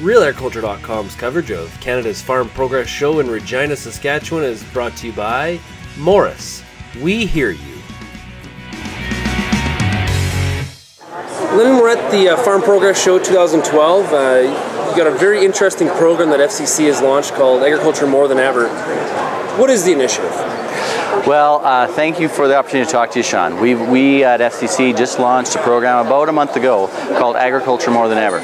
RealAgriculture.com's coverage of Canada's Farm Progress Show in Regina, Saskatchewan is brought to you by Morris. We hear you. Lyndon, we're at the Farm Progress Show 2012. You've got a very interesting program that FCC has launched called Agriculture More Than Ever. What is the initiative? Well, thank you for the opportunity to talk to you, Sean. We at FCC just launched a program about a month ago called Agriculture More Than Ever.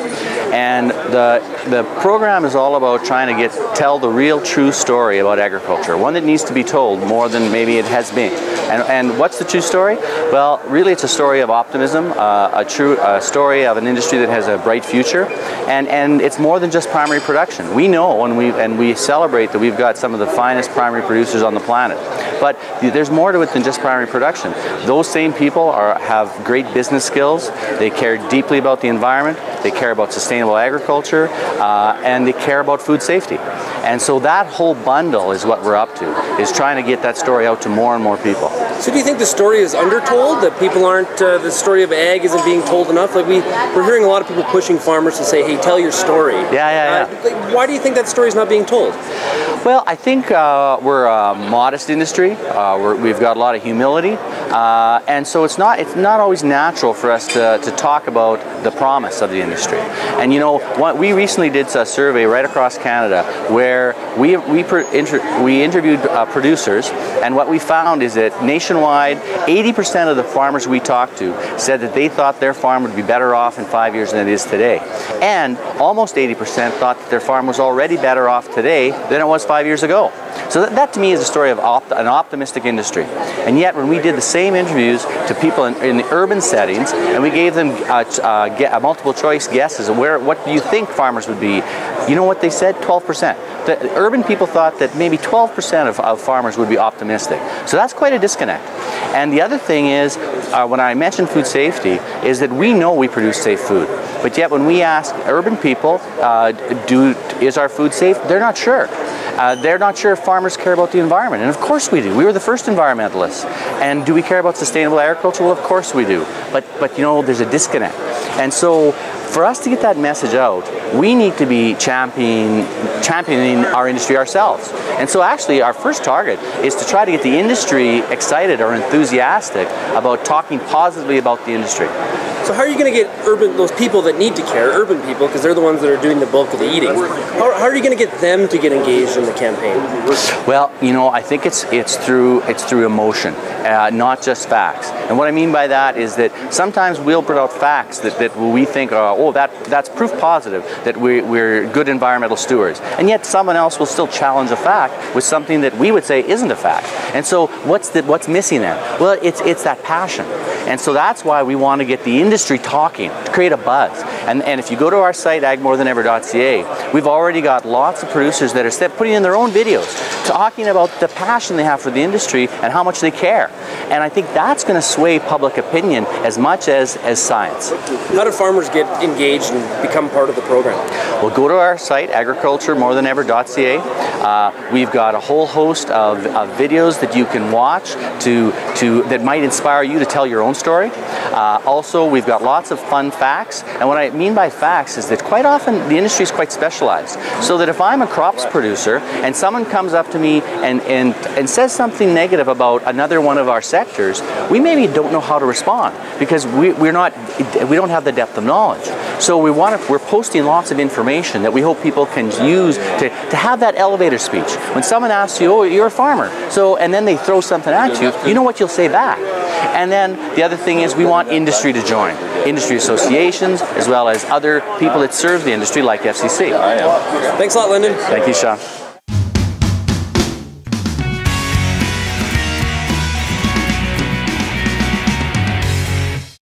And the program is all about trying to tell the real true story about agriculture, one that needs to be told more than maybe it has been. And what's the true story? Well, really it's a story of optimism, a story of an industry that has a bright future, and it's more than just primary production. We know and we celebrate that we've got some of the finest primary producers on the planet. But there's more to it than just primary production. Those same people have great business skills, they care deeply about the environment, they care about sustainable agriculture, and they care about food safety. And so that whole bundle is what we're up to, is trying to get that story out to more and more people. So do you think the story is undertold, that people aren't, the story of ag isn't being told enough? Like we're hearing a lot of people pushing farmers to say, hey, tell your story. Yeah. Why do you think that story is not being told? Well, I think we're a modest industry. We've got a lot of humility, and so it's not always natural for us to talk about the promise of the industry. And you know, we recently did a survey right across Canada where we interviewed producers, and what we found is that nationwide, 80% of the farmers we talked to said that they thought their farm would be better off in 5 years than it is today, and almost 80% thought that their farm was already better off today than it was 5 years ago. So that to me is a story of an optimistic industry. And yet when we did the same interviews to people in the urban settings, and we gave them multiple choice guesses of what do you think farmers would be, you know what they said? 12%. The urban people thought that maybe 12% of farmers would be optimistic. So that's quite a disconnect. And the other thing is, when I mentioned food safety, is that we know we produce safe food. But yet when we ask urban people, is our food safe? They're not sure. They're not sure if farmers care about the environment. And of course we do. We were the first environmentalists. And do we care about sustainable agriculture? Well, of course we do. But you know, there's a disconnect. And so for us to get that message out, we need to be championing our industry ourselves. And so actually our first target is to try to get the industry excited or enthusiastic about talking positively about the industry. So how are you going to get those people that need to care, urban people, because they're the ones that are doing the bulk of the eating, how are you going to get them to get engaged in the campaign? Well, you know, I think it's through emotion, not just facts. And what I mean by that is that sometimes we'll put out facts that we think, that's proof positive that we're good environmental stewards. And yet someone else will still challenge a fact with something that we would say isn't a fact. And so what's missing then? Well, it's that passion. And so that's why we want to get the industry talking, to create a buzz. And if you go to our site, agmorethanever.ca, we've already got lots of producers that are putting in their own videos, talking about the passion they have for the industry and how much they care. And I think that's going to sway public opinion as much as science. How do farmers get engaged and become part of the program? Well, go to our site, agriculturemorethanever.ca. We've got a whole host of videos that you can watch that might inspire you to tell your own story. Also, we've got lots of fun facts. And what I mean by facts is that quite often the industry is quite specialized. So that if I'm a crops producer and someone comes up to me and says something negative about another one of our sectors, we maybe don't know how to respond because we don't have the depth of knowledge. So we're posting lots of information that we hope people can use to have that elevator speech. When someone asks you, oh, you're a farmer, and then they throw something at you, you know what you'll say back. And then the other thing is we want industry to join. Industry associations, as well as other people that serve the industry like FCC. Thanks a lot, Lyndon. Thank you, Sean.